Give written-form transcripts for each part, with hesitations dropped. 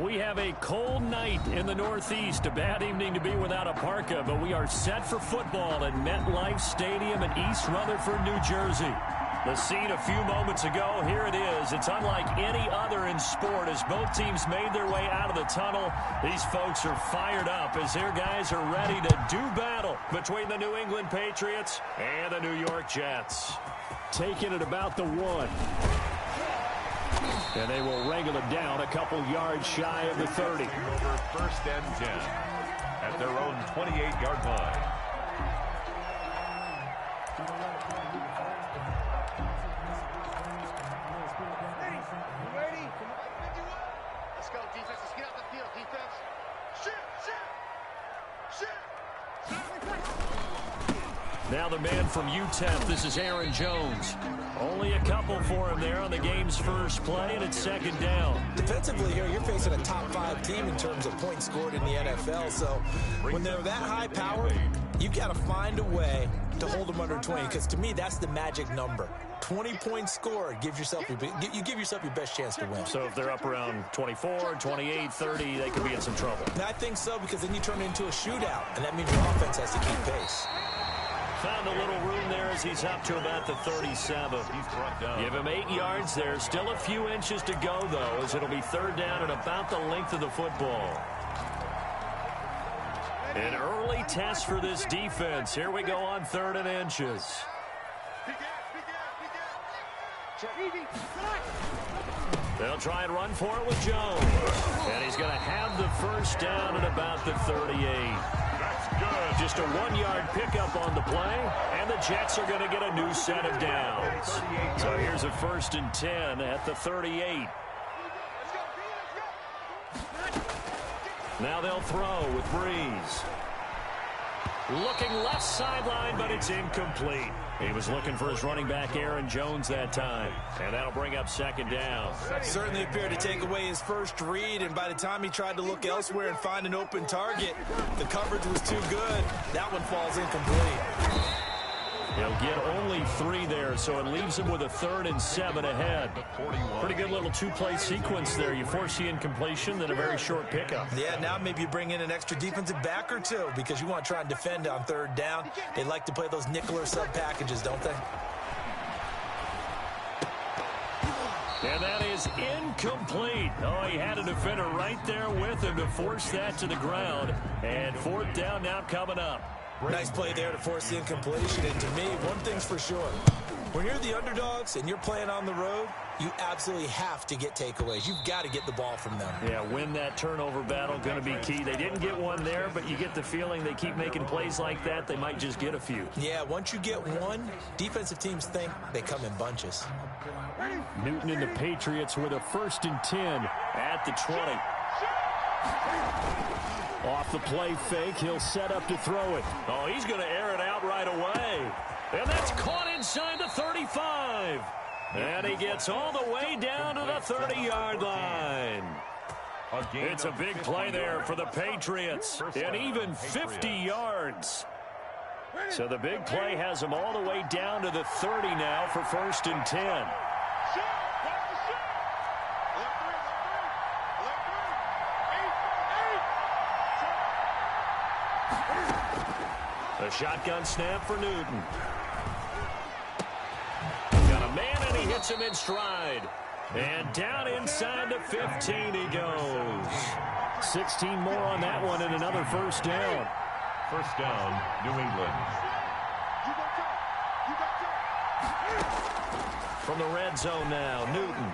We have a cold night in the Northeast. A bad evening to be without a parka, but we are set for football at MetLife Stadium in East Rutherford, New Jersey. The scene a few moments ago, here it is. It's unlike any other in sport as both teams made their way out of the tunnel. These folks are fired up as their guys are ready to do battle between the New England Patriots and the New York Jets. Taking it about the 1. And they will wrangle it down a couple yards shy of the 30. Over 1st and 10 at their own 28-yard line. Let's go, defense. Let's get out the field, defense. Now the man from UTEP, this is Aaron Jones. Only a couple for him there on the game's first play, and it's 2nd down. Defensively here, you're facing a top-5 team in terms of points scored in the NFL. So when they're that high power, you got to find a way to hold them under 20. Because to me, that's the magic number. 20 points scored gives yourself you give yourself your best chance to win. So if they're up around 24, 28, 30, they could be in some trouble. I think so, because then you turn it into a shootout, and that means your offense has to keep pace. Found a little room there as he's up to about the 37. Give him 8 yards there. Still a few inches to go, though, as it'll be 3rd down and about the length of the football. An early test for this defense. Here we go on 3rd and inches. They'll try and run for it with Jones. And he's going to have the 1st down at about the 38. Just a 1-yard pickup on the play, and the Jets are going to get a new set of downs. So here's a 1st and 10 at the 38. Now they'll throw with Breeze. Looking left sideline, but it's incomplete. He was looking for his running back, Aaron Jones, that time. And that'll bring up 2nd down. Certainly appeared to take away his first read, and by the time he tried to look elsewhere and find an open target, the coverage was too good. That one falls incomplete. He'll get only 3 there, so it leaves him with a 3rd and 7 ahead. Pretty good little 2-play sequence there. You force the incompletion, then a very short pickup. Yeah, now maybe you bring in an extra defensive back or 2 because you want to try and defend on 3rd down. They like to play those nickel or sub packages, don't they? And that is incomplete. Oh, he had a defender right there with him to force that to the ground. And 4th down now coming up. Nice play there to force the incompletion. And to me, one thing's for sure. When you're the underdogs and you're playing on the road, you absolutely have to get takeaways. You've got to get the ball from them. Yeah, win that turnover battle, going to be key. They didn't get one there, but you get the feeling they keep making plays like that, they might just get a few. Yeah, once you get one, defensive teams think they come in bunches. Newton and the Patriots with a 1st and 10 at the 20. Off the play fake, he'll set up to throw it. Oh, he's going to air it out right away. And that's caught inside the 35. And he gets all the way down to the 30-yard line. It's a big play there for the Patriots. And even 50 yards. So the big play has him all the way down to the 30 now for 1st and 10. A shotgun snap for Newton. Got a man, and he hits him in stride. And down inside the 15 he goes. 16 more on that one and another 1st down. 1st down, New England. From the red zone now, Newton.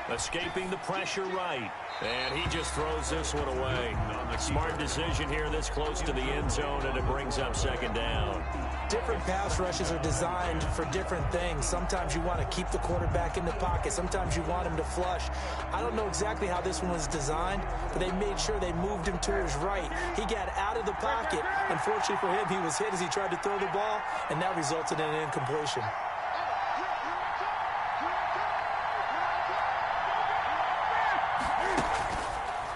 Escaping the pressure right. And he just throws this one away. Smart decision here this close to the end zone, and it brings up 2nd down. Different pass rushes are designed for different things. Sometimes you want to keep the quarterback in the pocket. Sometimes you want him to flush. I don't know exactly how this one was designed, but they made sure they moved him to his right. He got out of the pocket. Unfortunately for him, he was hit as he tried to throw the ball, and that resulted in an incompletion.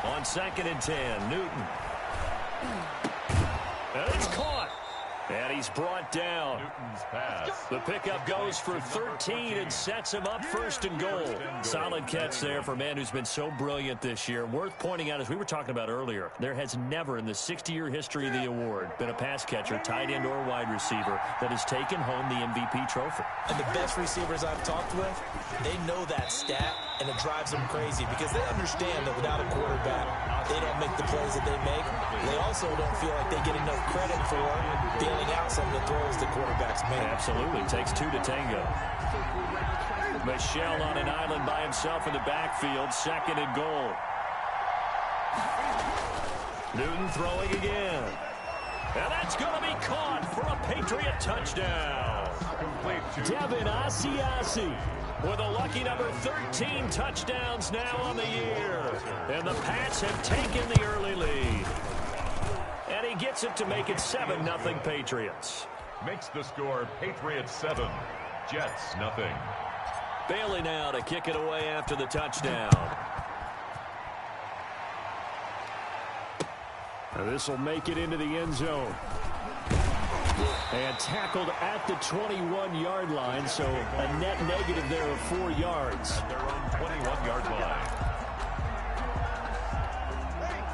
On 2nd and 10, Newton. And it's caught. And he's brought down. Newton's pass. The pickup goes for 13 and sets him up first and goal. Solid catch there for a man who's been so brilliant this year. Worth pointing out, as we were talking about earlier, there has never in the 60-year history of the award been a pass catcher, tight end, or wide receiver that has taken home the MVP trophy. And the best receivers I've talked with, they know that stat, and it drives them crazy because they understand that without a quarterback, they don't make the plays that they make. They also don't feel like they get enough credit for bailing out some of the throws the quarterbacks make. Absolutely. Takes two to tango. Michel on an island by himself in the backfield. Second and goal. Newton throwing again. And that's going to be caught for a Patriot touchdown. Complete to Devin Asiasi with a lucky number 13 touchdowns now on the year. And the Pats have taken the early lead. And he gets it to make it 7-0 Patriots. makes the score Patriots 7, Jets nothing. Bailey now to kick it away after the touchdown. This will make it into the end zone. And tackled at the 21-yard line, so a net negative there of 4 yards. At their own 21-yard line.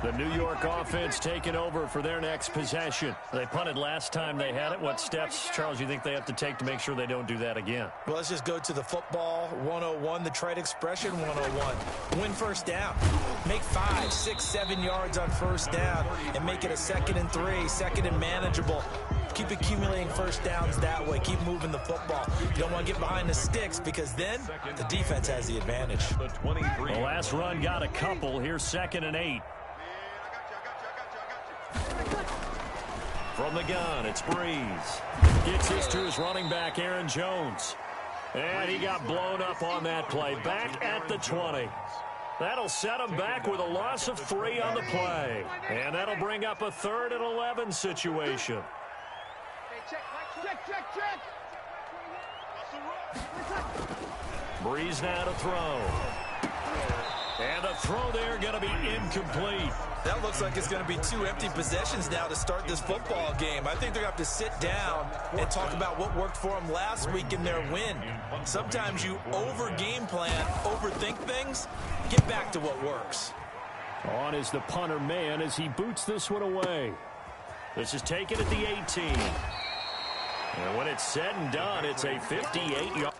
The New York offense taking over for their next possession. They punted last time they had it. What steps, Charles, you think they have to take to make sure they don't do that again? Well, let's just go to the football 101, the trade expression 101. Win first down. Make 5, 6, 7 yards on first down and make it a 2nd and 3, 2nd and manageable. Keep accumulating first downs that way. Keep moving the football. You don't want to get behind the sticks because then the defense has the advantage. The last run got a couple. Here's 2nd and 8. From the gun, it's Breeze. Gets this to his running back, Aaron Jones. And he got blown up on that play. Back at the 20. That'll set him back with a loss of 3 on the play. And that'll bring up a 3rd and 11 situation. Check. Breeze now to throw. And the throw there going to be incomplete. That looks like it's going to be 2 empty possessions now to start this football game. I think they're going to have to sit down and talk about what worked for them last week in their win. Sometimes you over-game plan, overthink things. Get back to what works. On is the punter man as he boots this one away. This is taken at the 18. And when it's said and done, it's a 58-yard.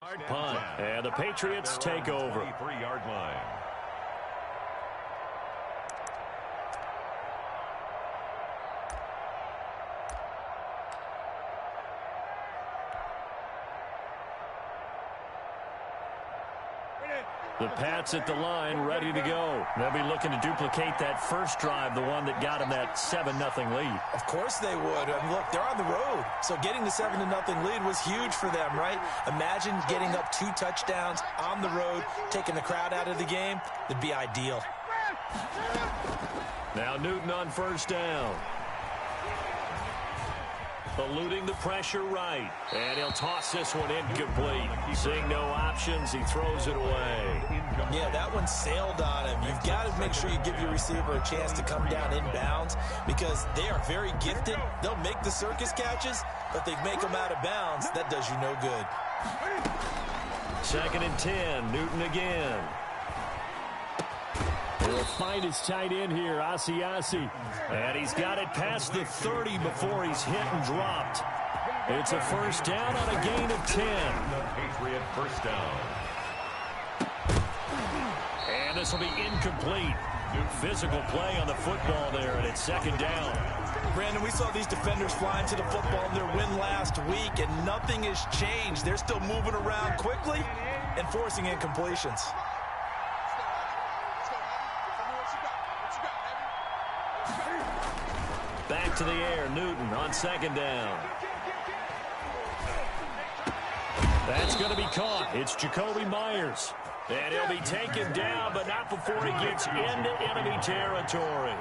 Hard punt, and the Patriots take over. 23-yard line. The Pats at the line, ready to go. They'll be looking to duplicate that first drive, the one that got them that 7-0 lead. Of course they would. I mean, look, they're on the road. So getting the 7-0 lead was huge for them, right? Imagine getting up 2 touchdowns on the road, taking the crowd out of the game. It'd be ideal. Now Newton on first down. Eluding the pressure right. And he'll toss this one incomplete. Seeing no options, he throws it away. Yeah, that one sailed on him. You've got to make sure you give your receiver a chance to come down inbounds because they are very gifted. They'll make the circus catches, but they make them out of bounds. That does you no good. 2nd and 10, Newton again. He'll find his tight end here, Asiasi. And he's got it past the 30 before he's hit and dropped. It's a first down on a gain of 10. Patriot first down. And this will be incomplete. Physical play on the football there, and it's 2nd down. Brandon, we saw these defenders flying to the football in their win last week, and nothing has changed. They're still moving around quickly and forcing incompletions. Back to the air, Newton on 2nd down. That's going to be caught. It's Jakobi Meyers. And he'll be taken down, but not before he gets into enemy territory.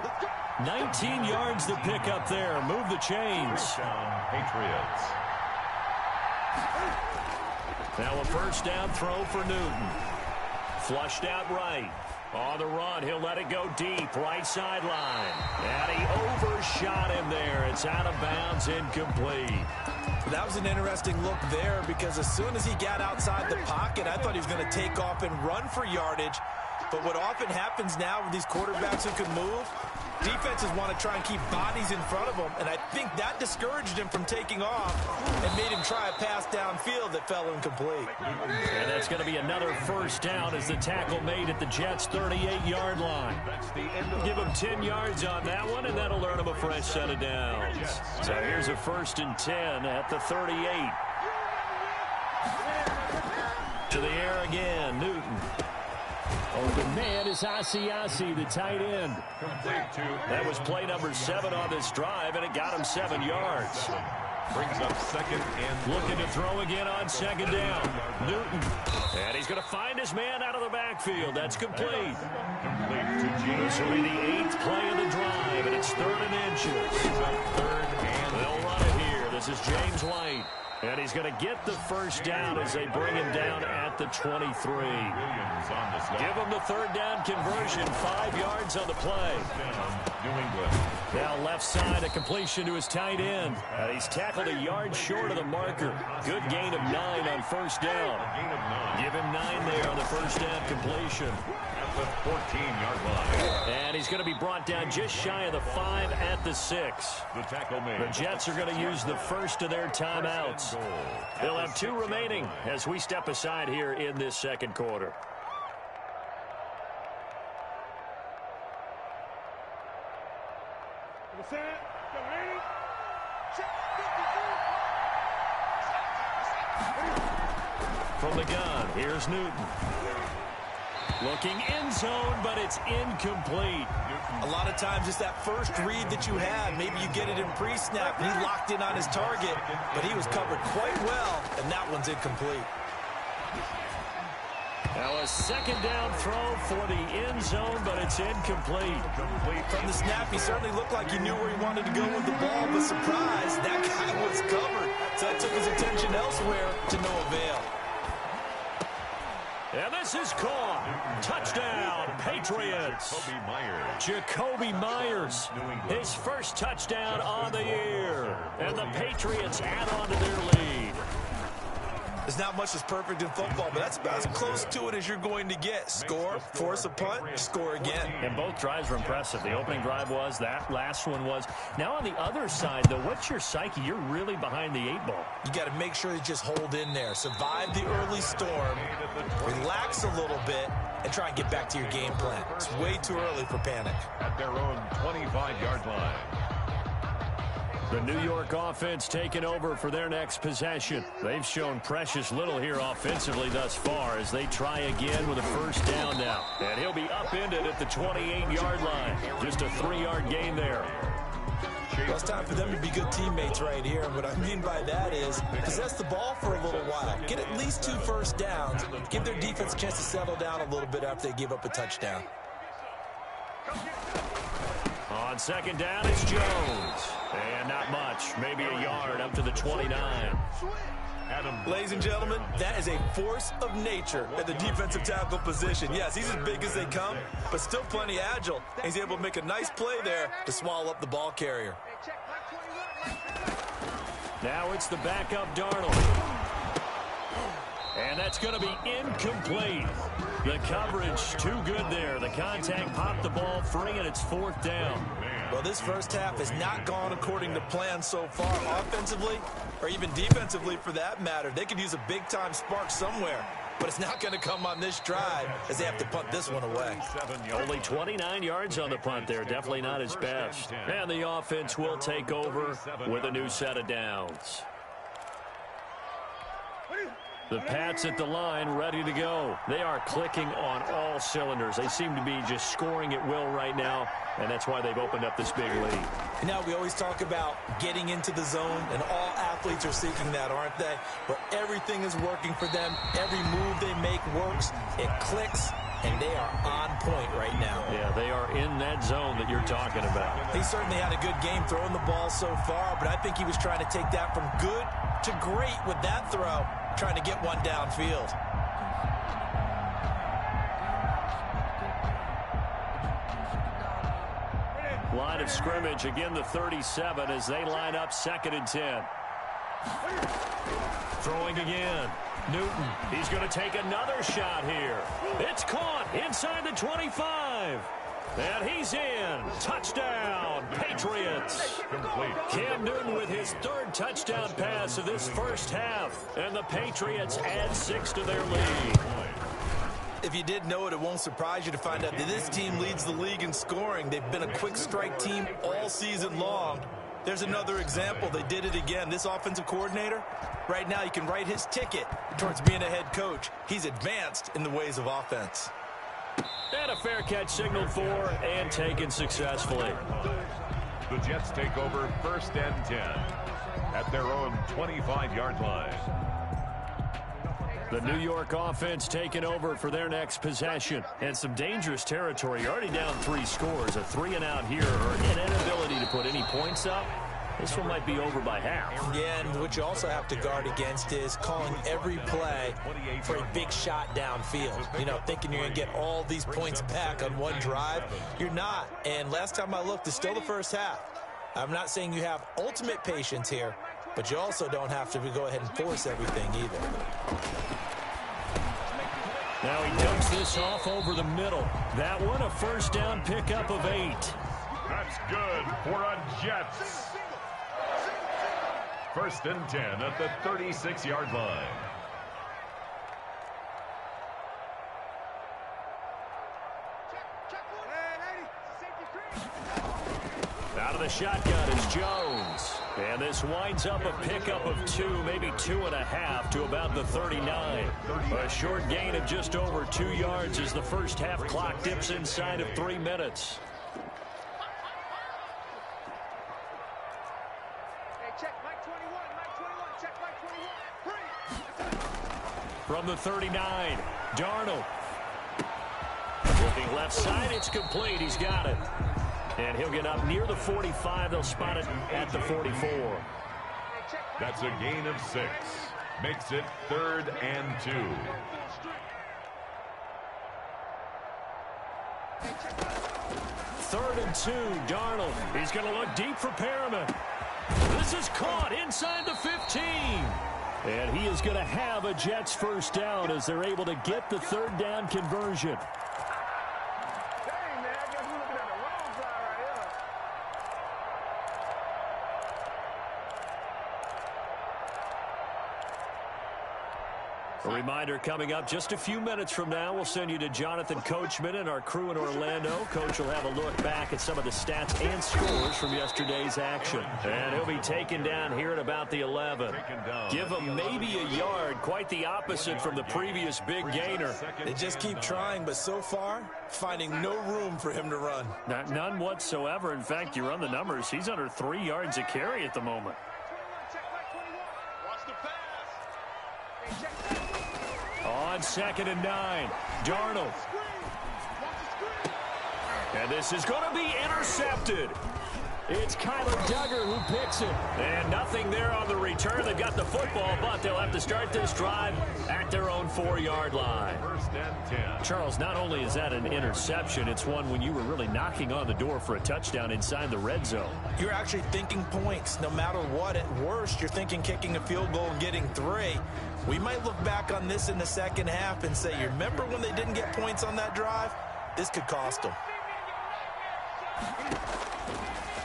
19 yards to pick up there. Move the chains. Patriots. Now a first down throw for Newton. Flushed out right. On the run, he'll let it go deep, right sideline. And he overshot him there. It's out of bounds, incomplete. That was an interesting look there because as soon as he got outside the pocket, I thought he was going to take off and run for yardage. But what often happens now with these quarterbacks who can move, defenses want to try and keep bodies in front of them, and I think that discouraged him from taking off and made him try a pass downfield that fell incomplete. And that's going to be another first down as the tackle made at the Jets' 38-yard line. Give him 10 yards on that one, and that'll earn him a fresh set of downs. So here's a 1st and 10 at the 38. To the air again, Newton. Open man is Asiasi, the tight end. That was play number 7 on this drive, and it got him 7 yards. Brings up 2nd and looking to throw again on 2nd down. Newton. And he's going to find his man out of the backfield. That's complete. This will be the 8th play of the drive, and it's 3rd and inches. 3rd and they'll run it here. This is James White. And he's going to get the first down as they bring him down at the 23. Give him the 3rd down conversion, 5 yards on the play. New England. Now left side, a completion to his tight end. He's tackled a yard short of the marker. Good gain of 9 on first down. Give him 9 there on the first down completion. At the 14-yard line. And he's going to be brought down just shy of the 5 at the 6. The tackle made. The Jets are going to use the first of their timeouts. They'll have 2 remaining as we step aside here in this 2nd quarter. From the gun, here's Newton. Looking end zone, but it's incomplete. A lot of times it's that first read that you have. Maybe you get it in pre-snap, and he locked in on his target, but he was covered quite well, and that one's incomplete. Now a 2nd down throw for the end zone, but it's incomplete. From the snap, he certainly looked like he knew where he wanted to go with the ball, but surprise, that guy was covered. So that took his attention elsewhere to no avail. And this is caught. Touchdown, Patriots. Jakobi Meyers. His first touchdown on the year. And the Patriots add on to their lead. There's not much that's perfect in football, but that's about as close to it as you're going to get. Score, force a punt, score again. And both drives were impressive. The opening drive was, that last one was. Now on the other side, though, what's your psyche? You're really behind the 8 ball. You got to make sure you just hold in there. Survive the early storm, relax a little bit, and try and get back to your game plan. It's way too early for panic. At their own 25-yard line. The New York offense taking over for their next possession. They've shown precious little here offensively thus far as they try again with a first down now. And he'll be upended at the 28-yard line. Just a 3-yard gain there. Well, it's time for them to be good teammates right here. And what I mean by that is possess the ball for a little while. Get at least 2 first downs. Give their defense a chance to settle down a little bit after they give up a touchdown. On second down, it's Jones. And not much. Maybe a yard up to the 29. Ladies and gentlemen, that is a force of nature at the defensive tackle position. Yes, he's as big as they come, but still plenty agile. He's able to make a nice play there to swallow up the ball carrier. Now it's the backup Darnold. And that's going to be incomplete. The coverage too good there. The contact popped the ball free, and it's 4th down. Well, this first half has not gone according to plan so far offensively or even defensively for that matter. They could use a big-time spark somewhere, but it's not going to come on this drive as they have to punt this one away. Only 29 yards on the punt there. Definitely not his best. And the offense will take over with a new set of downs. The Pats at the line ready to go. They are clicking on all cylinders. They seem to be just scoring at will right now, and that's why they've opened up this big lead. Now, we always talk about getting into the zone, and all athletes are seeking that, aren't they? Where everything is working for them. Every move they make works. It clicks, and they are on point right now. Yeah, they are in that zone that you're talking about. He certainly had a good game throwing the ball so far, but I think he was trying to take that from good to great with that throw, trying to get one downfield. Line of scrimmage, again the 37 as they line up 2nd and 10. Throwing again. Newton, he's going to take another shot here. It's caught inside the 25. And he's in. Touchdown, Patriots. Cam Newton with his 3rd touchdown pass of this first half. And the Patriots add 6 to their lead. If you did know it, it won't surprise you to find out that this team leads the league in scoring. They've been a quick strike team all season long. There's another example. They did it again. This offensive coordinator, right now you can write his ticket towards being a head coach. He's advanced in the ways of offense. And a fair catch signaled for and taken successfully. The Jets take over 1st and 10 at their own 25-yard line. The New York offense taking over for their next possession. And some dangerous territory. You're already down 3 scores. A 3-and-out here or an inability to put any points up. This one might be over by half. Yeah, and what you also have to guard against is calling every play for a big shot downfield. You know, thinking you're going to get all these points back on one drive. You're not. And last time I looked, it's still the first half. I'm not saying you have ultimate patience here, but you also don't have to go ahead and force everything either. Now he dumps this off over the middle. That one a first down pickup of 8. That's good for a Jets. 1st and 10 at the 36-yard line. Out of the shotgun is Jones. And this winds up a pickup of 2, maybe 2.5 to about the 39. A short gain of just over 2 yards as the first half clock dips inside of 3 minutes. From the 39, Darnold. Looking left side, it's complete. He's got it. And he'll get up near the 45. They'll spot it at the 44. That's a gain of 6. Makes it 3rd and 2. Third and 2, Darnold. He's going to look deep for Perriman. This is caught inside the 15. And he is going to have a Jets first down as they're able to get the 3rd down conversion. A reminder coming up just a few minutes from now, we'll send you to Jonathan Coachman and our crew in Orlando. Coach will have a look back at some of the stats and scores from yesterday's action. And he'll be taken down here at about the 11. Give him maybe a yard, quite the opposite from the previous big gainer. They just keep trying, but so far, finding no room for him to run. None whatsoever. In fact, you run the numbers, he's under 3 yards a carry at the moment. On 2nd and 9, Darnold. And this is going to be intercepted. It's Kyler Duggar who picks it. And nothing there on the return. They've got the football, but they'll have to start this drive at their own 4-yard line. 1st and 10. Charles, not only is that an interception, it's one when you were really knocking on the door for a touchdown inside the red zone. You're actually thinking points. No matter what, at worst, you're thinking kicking a field goal and getting 3. We might look back on this in the second half and say, you remember when they didn't get points on that drive? This could cost them.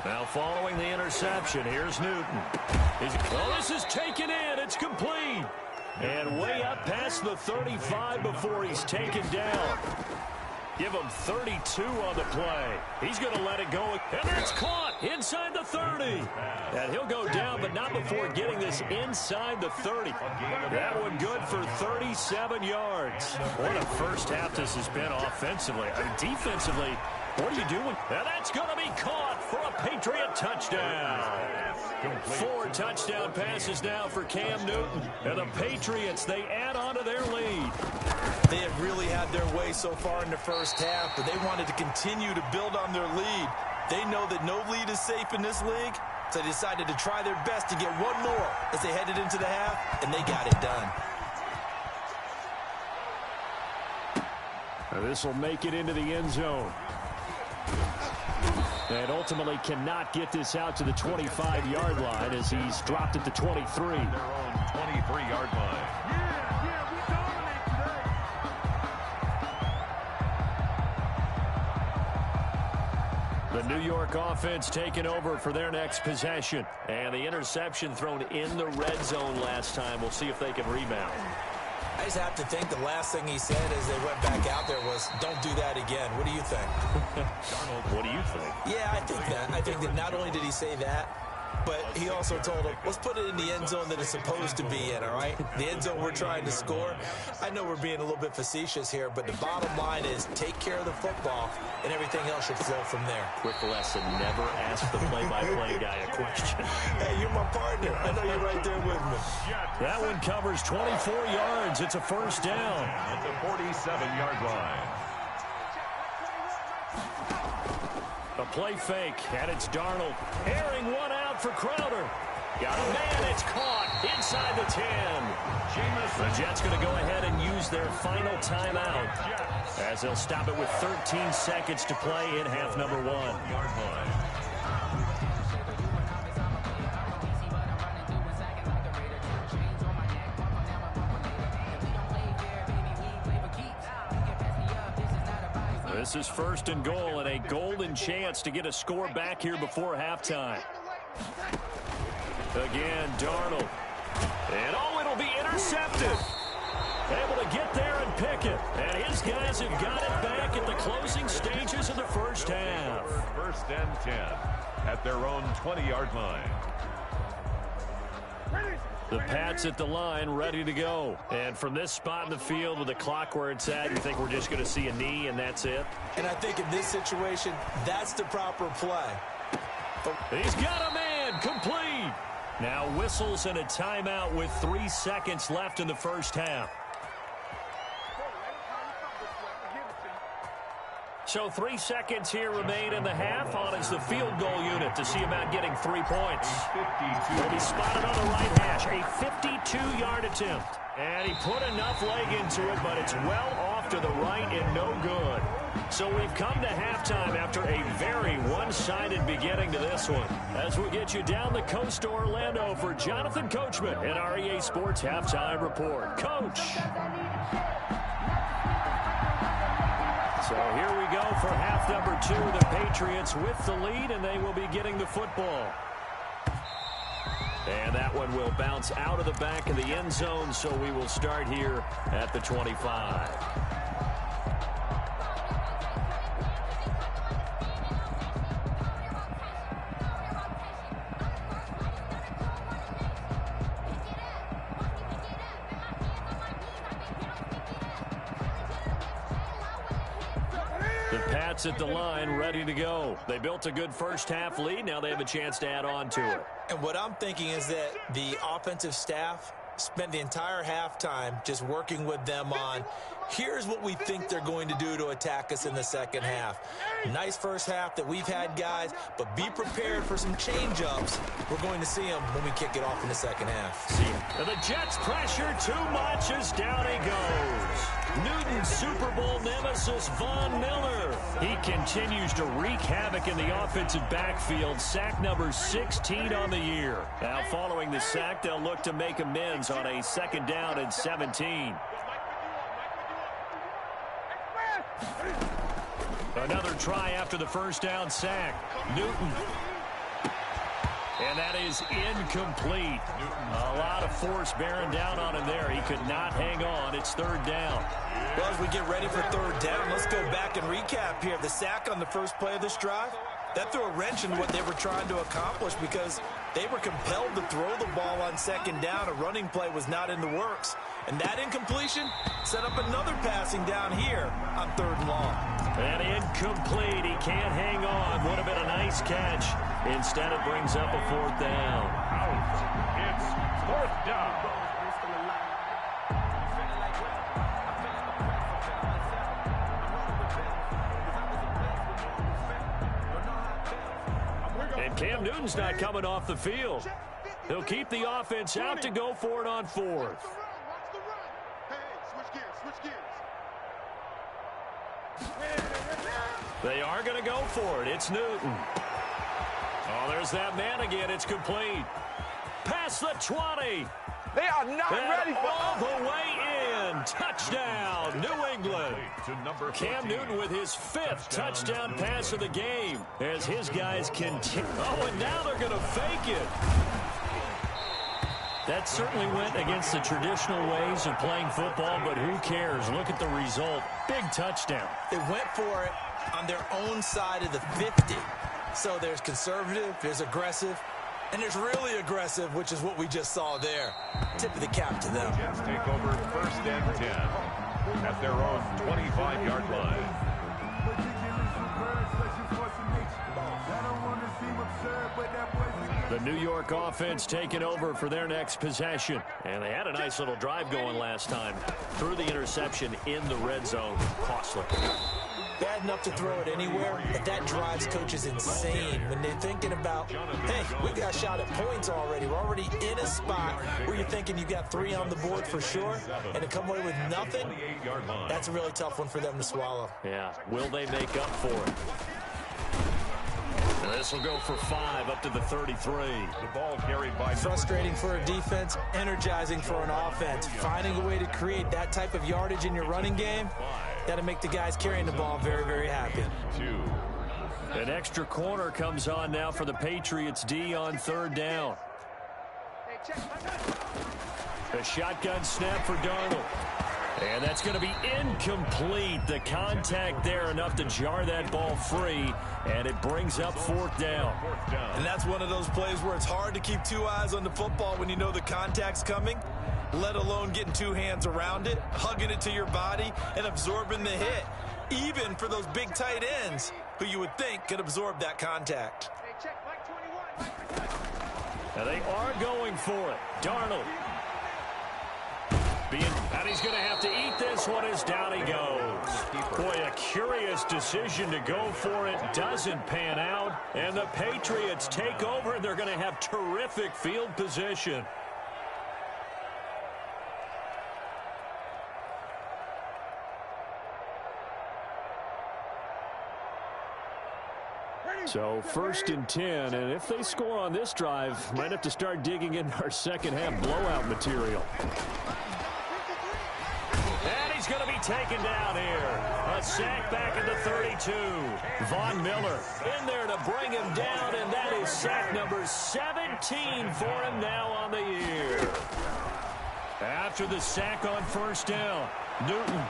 Now following the interception, here's Newton. This is taken in. It's complete. And way up past the 35 before he's taken down. Give him 32 on the play. He's going to let it go. And it's caught inside the 30. And he'll go down, but not before getting this inside the 30. That one good for 37 yards. What a first half this has been offensively. I mean, defensively, what are you doing? And that's going to be caught for a Patriot touchdown. 4 touchdown passes now for Cam Newton. And the Patriots, they add on to their lead. They have really had their way so far in the first half, but they wanted to continue to build on their lead. They know that no lead is safe in this league, so they decided to try their best to get one more as they headed into the half, and they got it done. This will make it into the end zone. And ultimately cannot get this out to the 25-yard line as he's dropped at the 23. Their own 23-yard line. The New York offense taking over for their next possession. And the interception thrown in the red zone last time. We'll see if they can rebound. I just have to think the last thing he said as they went back out there was, don't do that again. What do you think? Donald, what do you think? Yeah, I think that. I think that not only did he say that, but he also told him, let's put it in the end zone that it's supposed to be in, all right? The end zone we're trying to score. I know we're being a little bit facetious here, but the bottom line is take care of the football, and everything else should flow from there. Quick lesson, never ask the play-by-play guy a question. Hey, you're my partner. I know you're right there with me. That one covers 24 yards. It's a first down. At the 47-yard line. A play fake, and it's Darnold. Airing one out for Crowder. Got a man, it's caught inside the 10. The Jets going to go ahead and use their final timeout as they'll stop it with 13 seconds to play in half number 1. This is 1st and goal and a golden chance to get a score back here before halftime. Again, Darnold. And it'll be intercepted. Able to get there and pick it. And his guys have got it back at the closing stages of the first half. 1st and 10 at their own 20-yard line. The Pats at the line, ready to go. And from this spot in the field with the clock where it's at, you think we're just going to see a knee and that's it? And I think in this situation, that's the proper play. He's got a man, complete. Now whistles and a timeout with 3 seconds left in the first half. So 3 seconds here remain in the half. On is the field goal unit to see about getting 3 points. Will be spotted on the right hash. A 52-yard attempt. And he put enough leg into it, but it's well off to the right and no good. So we've come to halftime after a very one-sided beginning to this one. As we get you down the coast to Orlando for Jonathan Coachman and our EA Sports Halftime Report. Coach. So here we go for half number 2. The Patriots with the lead, and they will be getting the football. And that one will bounce out of the back of the end zone, so we will start here at the 25. The Pats at the line, ready to go. They built a good first-half lead. Now they have a chance to add on to it. And what I'm thinking is that the offensive staff spent the entire halftime just working with them on, here's what we think they're going to do to attack us in the second half. Nice first half that we've had, guys, but be prepared for some change-ups. We're going to see them when we kick it off in the second half. And the Jets pressure too much as down he goes. Newton's Super Bowl nemesis, Von Miller. He continues to wreak havoc in the offensive backfield. Sack number 16 on the year. Now following the sack, they'll look to make amends on a 2nd down and 17. Another try after the first down sack. Newton. And that is incomplete. A lot of force bearing down on him there. He could not hang on. It's 3rd down. Well, as we get ready for 3rd down, let's go back and recap here. The sack on the first play of this drive, that threw a wrench in what they were trying to accomplish because they were compelled to throw the ball on 2nd down. A running play was not in the works. And that incompletion set up another passing down here on 3rd and long. And incomplete. He can't hang on. Would have been a nice catch. Instead, it brings up a 4th down. Out. It's 4th down. And Cam Newton's not coming off the field. He'll keep the offense out to go for it on 4th. They are going to go for it. It's Newton. Oh, there's that man again. It's complete. Past the 20. They are not ready for all the way in. Touchdown, New England. Cam Newton with his 5th touchdown pass of the game as his guys continue. Oh, and now they're going to fake it. That certainly went against the traditional ways of playing football, but who cares? Look at the result. Big touchdown. They went for it on their own side of the 50. So there's conservative, there's aggressive, and there's really aggressive, which is what we just saw there. Tip of the cap to them. Jets take over 1st and 10 at their own 25-yard line. The New York offense taking over for their next possession. And they had a nice little drive going last time. Threw the interception in the red zone. Costly. Bad enough to throw it anywhere, but that drives coaches insane when they're thinking about, hey, we got shot at points already. We're already in a spot where you're thinking you got 3 on the board for sure, and to come away with nothing, that's a really tough one for them to swallow. Yeah, will they make up for it? And this will go for 5 up to the 33. The ball carried by. Frustrating for a defense, energizing for an offense. Finding a way to create that type of yardage in your running game, that'll make the guys carrying the ball very, very happy. 2. An extra corner comes on now for the Patriots D on 3rd down. A shotgun snap for Darnold. And that's going to be incomplete. The contact there enough to jar that ball free, and it brings up 4th down. And that's one of those plays where it's hard to keep 2 eyes on the football when you know the contact's coming, let alone getting 2 hands around it, hugging it to your body, and absorbing the hit, even for those big tight ends who you would think could absorb that contact. Now they are going for it. Darnold. And he's going to have to eat this one as down he goes. Boy, a curious decision to go for it. Doesn't pan out. And the Patriots take over. They're going to have terrific field position. So 1st and 10, and if they score on this drive, might have to start digging in our second half blowout material. And he's going to be taken down here. A sack back at the 32. Von Miller in there to bring him down, and that is sack number 17 13 for him now on the year. After the sack on first down, Newton.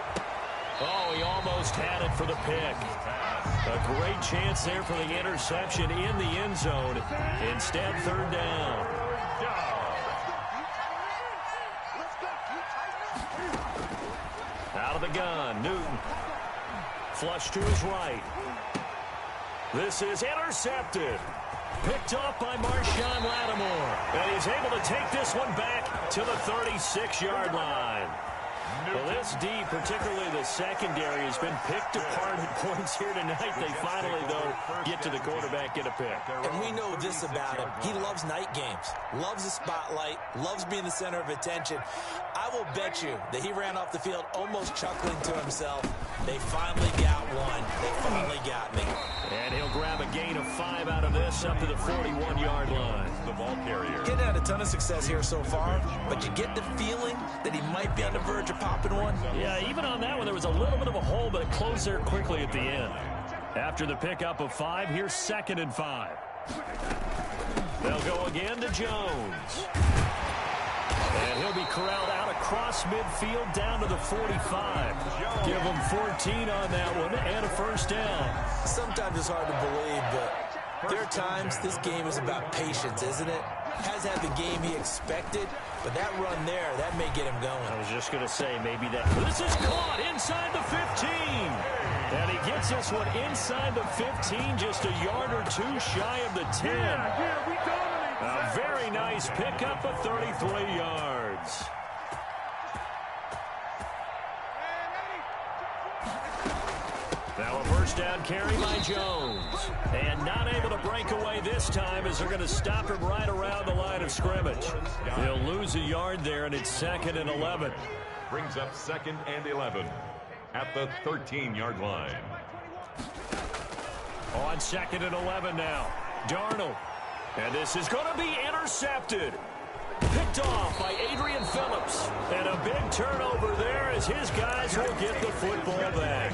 Oh, he almost had it for the pick. A great chance there for the interception in the end zone. Instead, third down. Out of the gun, Newton. Flush to his right. This is intercepted. Picked off by Marshawn Lattimore. And he's able to take this one back to the 36-yard line. Well, this D, particularly the secondary, has been picked apart at points here tonight. They finally, though, get to the quarterback, get a pick. And we know this about him. He loves night games, loves the spotlight, loves being the center of attention. I will bet you that he ran off the field almost chuckling to himself. They finally got one. They finally got me. And he'll grab a gain of 5 out of this up to the 41-yard line. The ball carrier. Getting had a ton of success here so far, but you get the feeling that he might be on the verge of popping one. Yeah, even on that one, there was a little bit of a hole, but it closed there quickly at the end. After the pickup of 5, here's 2nd and 5. They'll go again to Jones. And he'll be corralled out across midfield down to the 45. Give him 14 on that one and a first down. Sometimes it's hard to believe, but there are times this game is about patience, isn't it? Has had the game he expected, but that run there, that may get him going. I was just going to say, maybe that. This is caught inside the 15. And he gets this one inside the 15, just a yard or two shy of the 10. A very nice pickup of 33 yards. Now a first down carry by Jones. And not able to break away this time as they're going to stop him right around the line of scrimmage. He'll lose a yard there, and it's 2nd and 11. Brings up 2nd and 11 at the 13-yard line. On 2nd and 11 now. Darnold. And this is going to be intercepted. Picked off by Adrian Phillips. And a big turnover there as his guys will get the football back.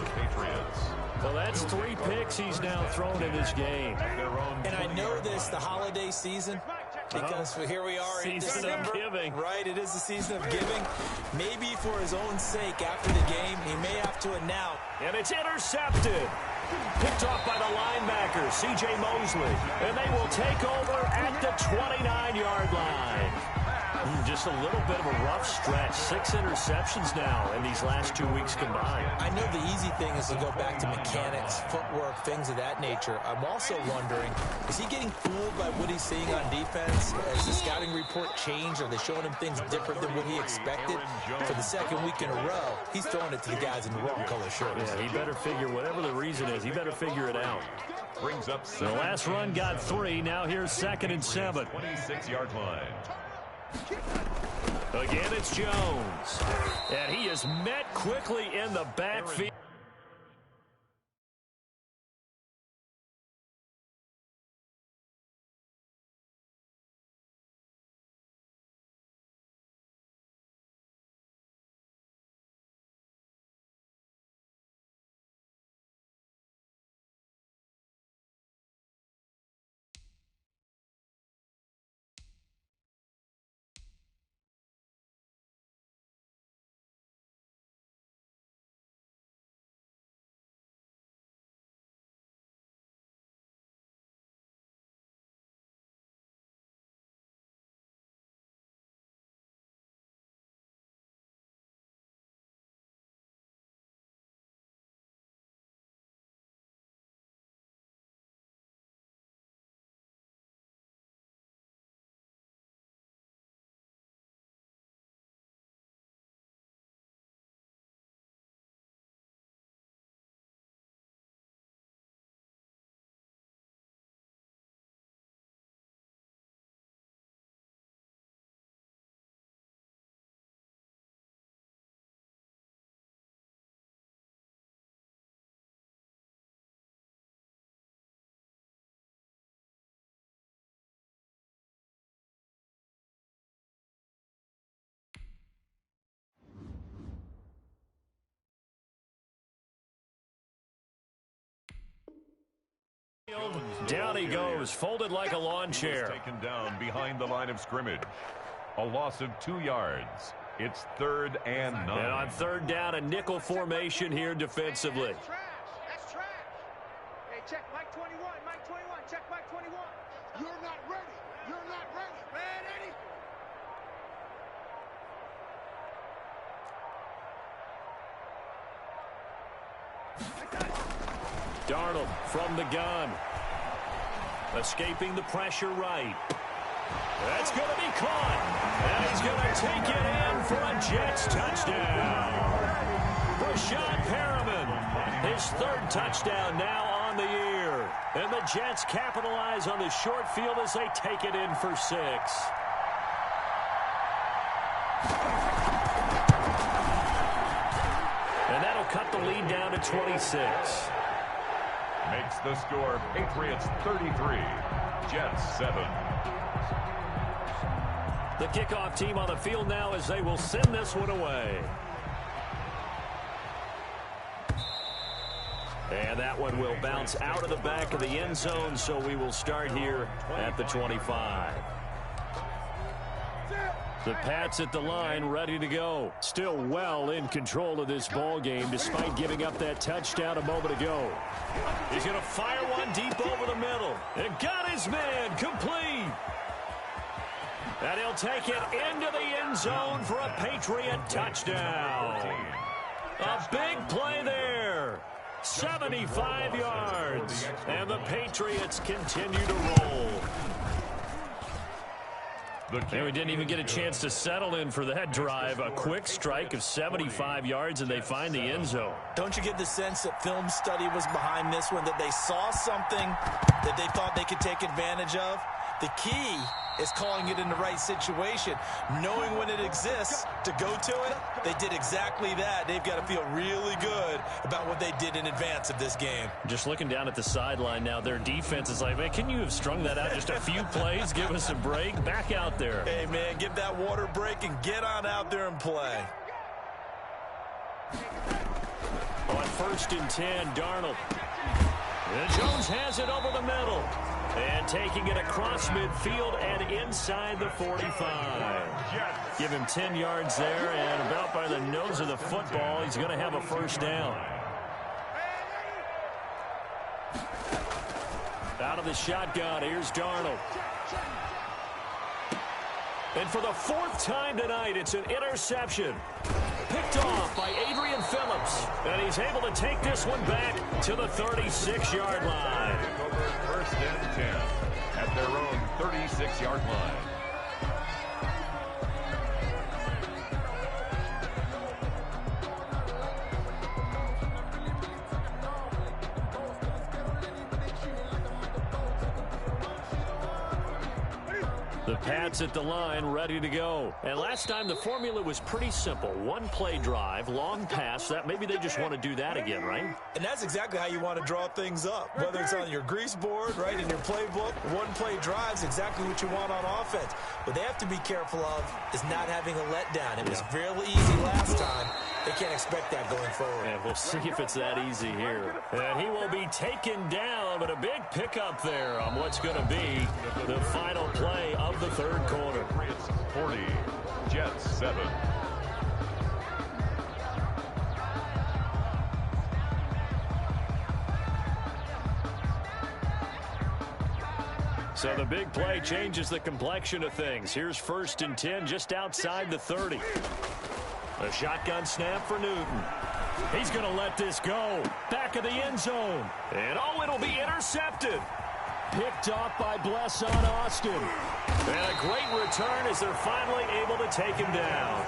Well, that's 3 picks he's now thrown in this game. And I know this, the holiday season, because here we are in December. Season of giving. Right, it is the season of giving. Maybe for his own sake after the game, he may have to announce. And it's intercepted. Picked off by the linebacker, C.J. Mosley. And they will take over at the 29-yard line. Just a little bit of a rough stretch. 6 interceptions now in these last 2 weeks combined. I know the easy thing is to go back to mechanics, footwork, things of that nature. I'm also wondering, is he getting fooled by what he's seeing on defense? Has the scouting report changed? Are they showing him things different than what he expected? For the 2nd week in a row, he's throwing it to the guys in the wrong color shirts. Yeah, he better figure, whatever the reason is, he better figure it out. Brings up The last run got 3. Now here's 2nd and 7. 26-yard line. Again, it's Jones. And he is met quickly in the backfield. Down he goes, folded like a lawn chair. Taken down behind the line of scrimmage. A loss of 2 yards. It's 3rd and 9. And on 3rd down, a nickel formation here defensively. That's trash. That's trash. Hey, check Mike 21. Mike 21. Check Mike 21. You're not ready. You're not ready. Man, Eddie. Darnold from the gun. Escaping the pressure right. That's going to be caught. And he's going to take it in for a Jets touchdown. Breshad Perriman, his 3rd touchdown now on the year. And the Jets capitalize on the short field as they take it in for 6. And that'll cut the lead down to 26. Makes the score Patriots 33, Jets 7. The kickoff team on the field now as they will send this one away. And that one will bounce out of the back of the end zone, so we will start here at the 25. The Pats at the line, ready to go. Still well in control of this ball game, despite giving up that touchdown a moment ago. He's going to fire one deep over the middle. And got his man complete. And he'll take it into the end zone for a Patriot touchdown. A big play there. 75 yards. And the Patriots continue to roll. And we didn't even get a chance to settle in for that drive. A quick strike of 75 yards, and they find the end zone. Don't you get the sense that film study was behind this one, that they saw something that they thought they could take advantage of? The key is calling it in the right situation, knowing when it exists to go to it. They did exactly that. They've got to feel really good about what they did in advance of this game. Just looking down at the sideline now, their defense is like, man, can you have strung that out just a few plays? Give us a break. Back out there. Hey, man, give that water break and get on out there and play. On 1st and 10, Darnold. And Jones has it over the middle. And taking it across midfield and inside the 45. Give him 10 yards there, and about by the nose of the football, he's going to have a 1st down. Out of the shotgun, here's Darnold. And for the 4th time tonight, it's an interception. Picked off by Adrian Phillips. And he's able to take this one back to the 36-yard line. 1st and 10 at their own 36-yard line. The Pats at the line, ready to go. And last time the formula was pretty simple. 1-play drive, long pass. That maybe they just want to do that again, right? And that's exactly how you want to draw things up. Whether it's on your grease board, right, in your playbook, 1-play drive's exactly what you want on offense. What they have to be careful of is not having a letdown. It was fairly easy last time. They can't expect that going forward. And we'll see if it's that easy here. And he will be taken down, but a big pickup there on what's going to be the final play of the 3rd quarter. 40, Jets 7. So the big play changes the complexion of things. Here's 1st and 10 just outside the 30. A shotgun snap for Newton. He's going to let this go. Back of the end zone. And oh, it'll be intercepted. Picked off by Blesson Austin. And a great return as they're finally able to take him down.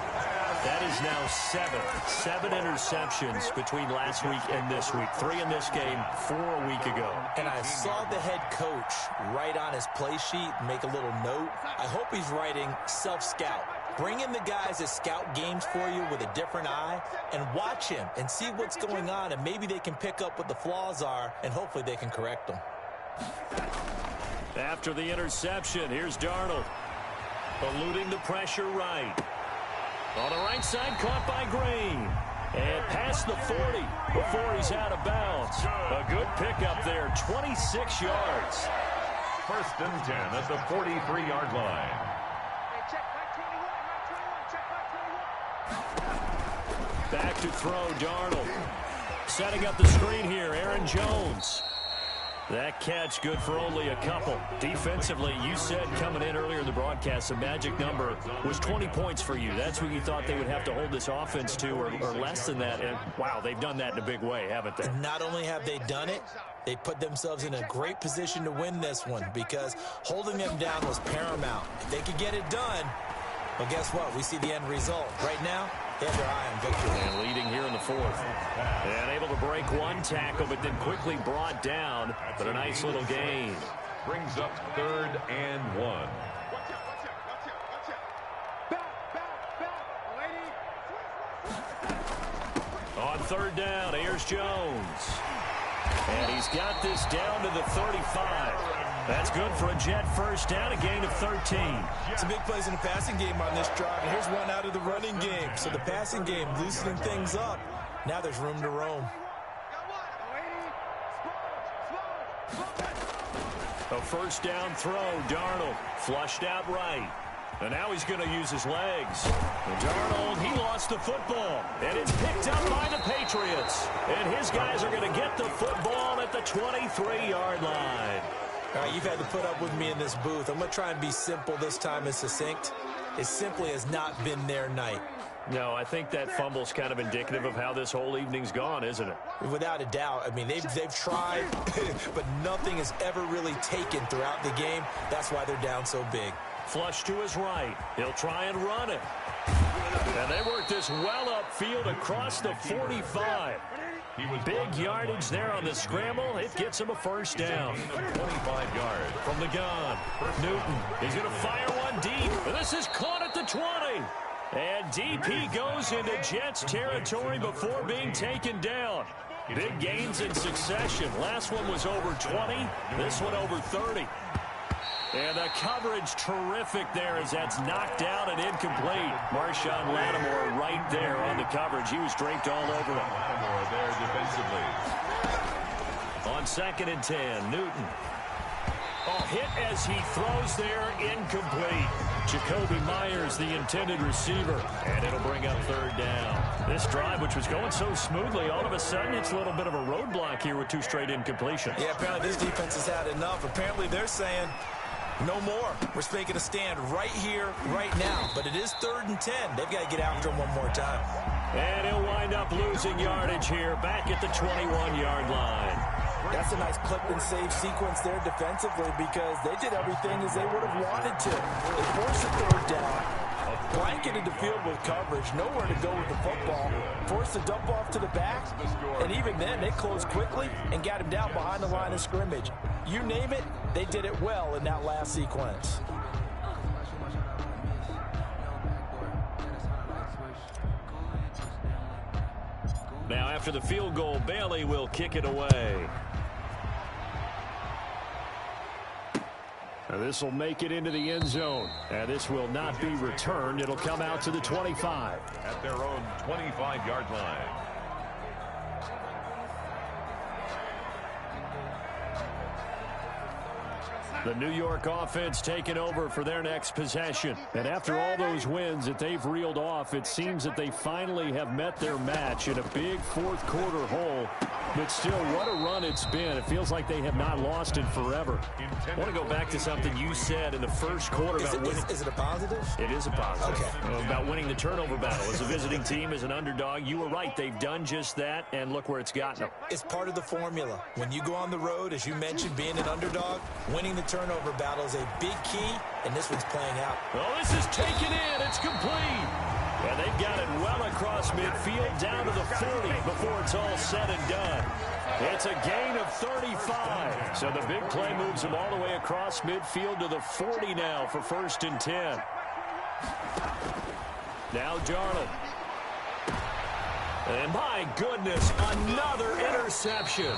That is now 7 interceptions between last week and this week. 3 in this game, 4 a week ago. And I saw the head coach write on his play sheet, make a little note. I hope he's writing self-scout. Bring in the guys that scout games for you with a different eye and watch him and see what's going on, and maybe they can pick up what the flaws are, and hopefully they can correct them. After the interception, here's Darnold. Eluding the pressure right. On the right side, caught by Green. And past the 40 before he's out of bounds. A good pickup there, 26 yards. First and 10 at the 43-yard line. Hey, check Mike 21, Mike 21, check Mike 21. Back to throw, Darnold. Setting up the screen here, Aaron Jones. That catch good for only a couple. Defensively, you said coming in earlier in the broadcast, the magic number was 20 points for you. That's what you thought they would have to hold this offense to, or less than that. And, wow, they've done that in a big way, haven't they? Not only have they done it, they put themselves in a great position to win this one because holding them down was paramount. If they could get it done, well, guess what? We see the end result. Right now, they have their eye on victory. And leading here in the fourth. And able to break one tackle, but then quickly brought down. But a nice little gain. Brings up 3rd and 1. Watch out. Back, lady. On 3rd down, here's Jones. And he's got this down to the 35. That's good for a Jet first down, a gain of 13. It's a big plays in the passing game on this drive, and here's one out of the running game. So the passing game loosening things up. Now there's room to roam. A first down throw, Darnold flushed out right. And now he's going to use his legs. And Darnold, he lost the football. And it's picked up by the Patriots. And his guys are going to get the football at the 23-yard line. All right, you've had to put up with me in this booth. I'm going to try and be simple this time and succinct. It simply has not been their night. No, I think that fumble's kind of indicative of how this whole evening's gone, isn't it? Without a doubt. I mean, they've tried, but nothing has ever really taken throughout the game. That's why they're down so big. Flush to his right. He'll try and run it. And they work this well upfield across the 45. Big yardage there on the scramble. It gets him a first down. 25 yards. From the gun, Newton. He's going to fire one deep. And this is caught at the 20. And DP goes into Jets territory before being taken down. Big gains in succession. Last one was over 20. This one over 30. And the coverage terrific there as that's knocked out and incomplete. Marshawn Lattimore right there on the coverage. He was draped all over him. Lattimore there defensively. On 2nd and 10, Newton. Oh, hit as he throws there, incomplete. Jacoby Myers, the intended receiver. And it'll bring up 3rd down. This drive, which was going so smoothly, all of a sudden it's a little bit of a roadblock here with 2 straight incompletions. Yeah, apparently this defense has had enough. Apparently they're saying, no more. We're making a stand right here, right now. But it is 3rd and 10. They've got to get after him one more time. And he'll wind up losing yardage here back at the 21-yard line. That's a nice clip and save sequence there defensively because they did everything as they would have wanted to. They forced a 3rd down, blanketed the field with coverage, nowhere to go with the football, forced a dump off to the back, and even then they closed quickly and got him down behind the line of scrimmage. You name it, they did it well in that last sequence. Now after the field goal, Bailey will kick it away. Now this will make it into the end zone. And this will not be returned. It'll come out to the 25. At their own 25-yard line. The New York offense taking over for their next possession. And after all those wins that they've reeled off, it seems that they finally have met their match in a big fourth-quarter hole. But still, what a run it's been. It feels like they have not lost it forever. I want to go back to something you said in the first quarter about winning. Is it a positive? It is a positive. Okay. About winning the turnover battle. As a visiting team, as an underdog, you were right. They've done just that, and look where it's gotten them. It's part of the formula. When you go on the road, as you mentioned, being an underdog, winning the turnover battle is a big key, and this one's playing out. Well, this is taken in. It's complete. And they've got it well across midfield down to the 40 before it's all said and done. It's a gain of 35. So the big play moves them all the way across midfield to the 40 now for 1st and 10. Now Darnold. And my goodness, another interception.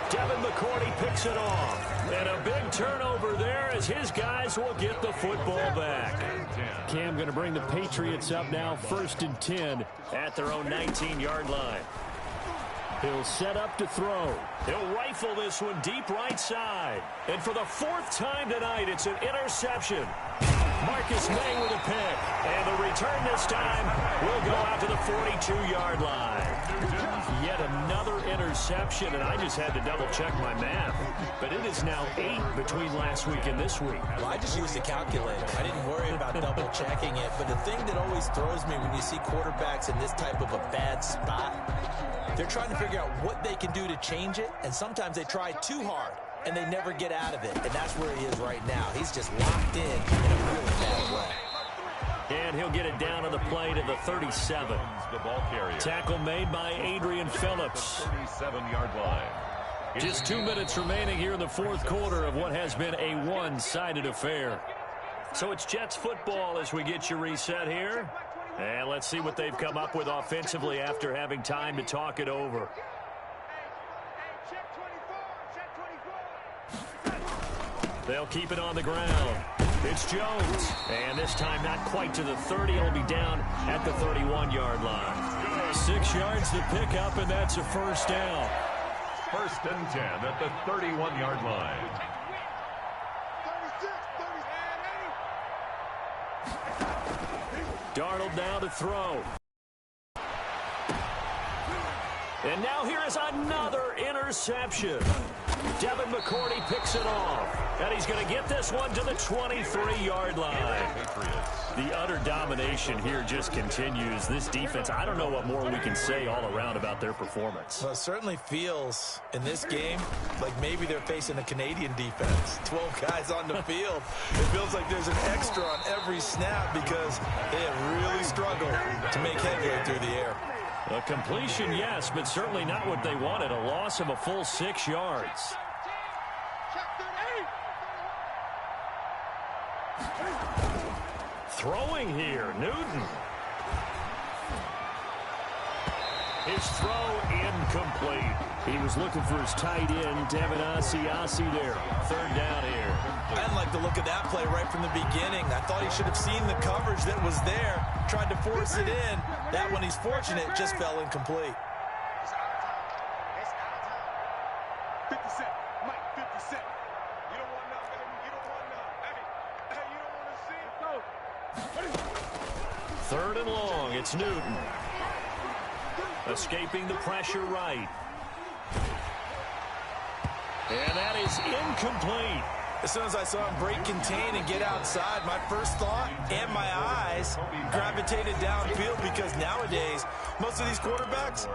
Devin McCourty picks it off. And a big turnover there as his guys will get the football back. Cam going to bring the Patriots up now 1st and 10. at their own 19-yard line. He'll set up to throw. He'll rifle this one deep right side. And for the fourth time tonight, it's an interception. Marcus May with a pick. And the return this time will go out to the 42-yard line. Yet another interception, and I just had to double-check my math. But it is now 8 between last week and this week. Well, I just used a calculator. I didn't worry about double-checking it. But the thing that always throws me when you see quarterbacks in this type of a bad spot, they're trying to figure out what they can do to change it, and sometimes they try too hard, and they never get out of it. And that's where he is right now. He's just locked in a really bad way. And he'll get it down on the play to the 37. The ball carrier. Tackle made by Adrian Phillips. 37-yard line. Just 2 minutes remaining here in the fourth quarter of what has been a one-sided affair. So it's Jets football as we get you reset here. And let's see what they've come up with offensively after having time to talk it over. They'll keep it on the ground. It's Jones. And this time not quite to the 30. It'll be down at the 31-yard line. 6 yards to pick up, and that's a first down. First and 10 at the 31-yard line. Darnold now to throw. And now here is another interception. Devin McCourty picks it off. And he's going to get this one to the 23-yard line. The utter domination here just continues. This defense, I don't know what more we can say all around about their performance. Well, it certainly feels in this game like maybe they're facing a Canadian defense. 12 guys on the field. It feels like there's an extra on every snap because they have really struggled to make headway through the air. A completion, yes, but certainly not what they wanted. A loss of a full 6 yards. Throwing here, Newton. His throw incomplete. He was looking for his tight end, Devin Asiasi there. Third down here. I didn't like the look of that play right from the beginning. I thought he should have seen the coverage that was there, tried to force it in. That one, he's fortunate, just fell incomplete. 50 Cent, Mike, 50 Cent. You don't want none, baby. You don't want none. Hey, you don't want to see it? No. Third and long, it's Newton. Escaping the pressure right. And that is incomplete. As soon as I saw him break contain and get outside, my first thought and my eyes gravitated downfield because nowadays, most of these quarterbacks,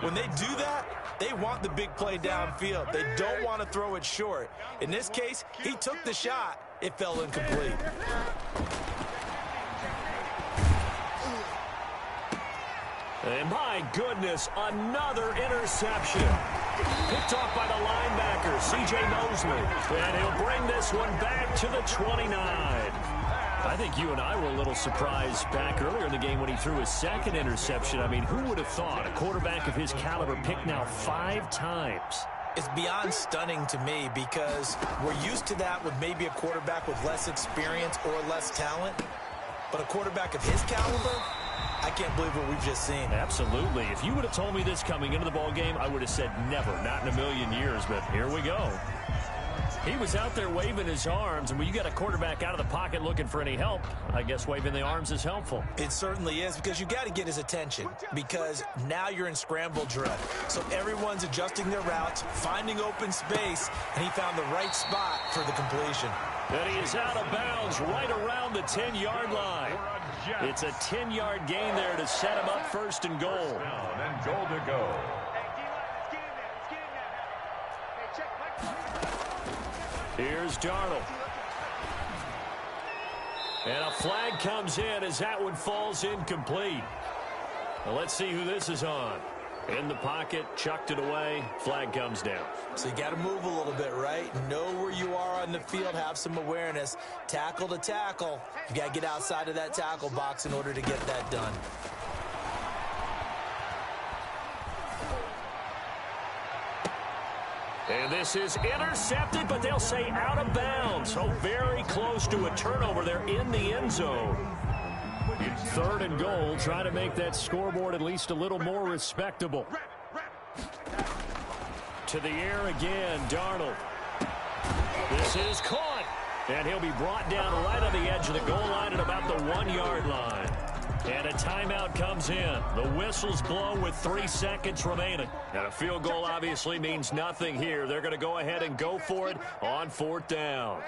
when they do that, they want the big play downfield. They don't want to throw it short. In this case, he took the shot. It fell incomplete. And my goodness, another interception. Picked off by the linebacker, C.J. Mosley. And he'll bring this one back to the 29. I think you and I were a little surprised back earlier in the game when he threw his second interception. I mean, who would have thought a quarterback of his caliber picked now 5 times? It's beyond stunning to me because we're used to that with maybe a quarterback with less experience or less talent. But a quarterback of his caliber, I can't believe what we've just seen. Absolutely. If you would have told me this coming into the ball game, I would have said never, not in a million years, but here we go. He was out there waving his arms, and when you got a quarterback out of the pocket looking for any help, I guess waving the arms is helpful. It certainly is because you got to get his attention because now you're in scramble drill. So everyone's adjusting their routes, finding open space, and he found the right spot for the completion. And he is out of bounds right around the 10-yard line. It's a 10-yard gain there to set him up first and goal. And goal to go. Here's Darnold. And a flag comes in as that one falls incomplete. Well, let's see who this is on. In the pocket, chucked it away, flag comes down. So you got to move a little bit, right? Know where you are on the field, have some awareness. Tackle to tackle. You got to get outside of that tackle box in order to get that done. And this is intercepted, but they'll say out of bounds. So very close to a turnover there in the end zone. Third and goal, trying to make that scoreboard at least a little more respectable. To the air again, Darnold. This is caught, and he'll be brought down right on the edge of the goal line at about the 1-yard line. And a timeout comes in. The whistles blow with 3 seconds remaining. And a field goal obviously means nothing here. They're going to go ahead and go for it on 4th down.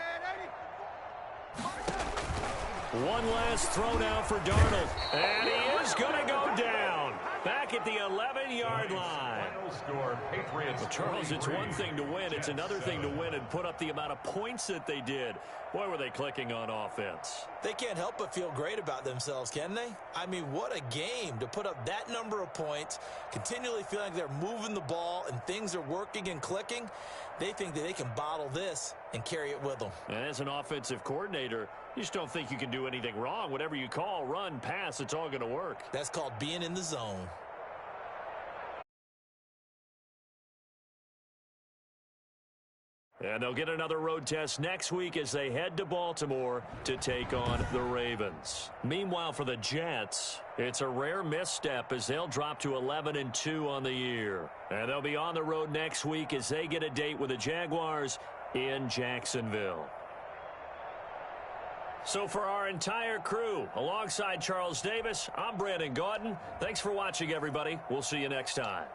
One last throw now for Darnold. And he is going to go down. Back at the 11-yard line. Score, Patriots. Well, Charles, it's one thing to win. It's another thing to win and put up the amount of points that they did. Boy, were they clicking on offense. They can't help but feel great about themselves, can they? I mean, what a game to put up that number of points, continually feeling like they're moving the ball and things are working and clicking. They think that they can bottle this and carry it with them. And as an offensive coordinator, you just don't think you can do anything wrong. Whatever you call, run, pass, it's all going to work. That's called being in the zone. And they'll get another road test next week as they head to Baltimore to take on the Ravens. Meanwhile, for the Jets, it's a rare misstep as they'll drop to 11-2 on the year. And they'll be on the road next week as they get a date with the Jaguars in Jacksonville. So for our entire crew, alongside Charles Davis, I'm Brandon Gaudin. Thanks for watching, everybody. We'll see you next time.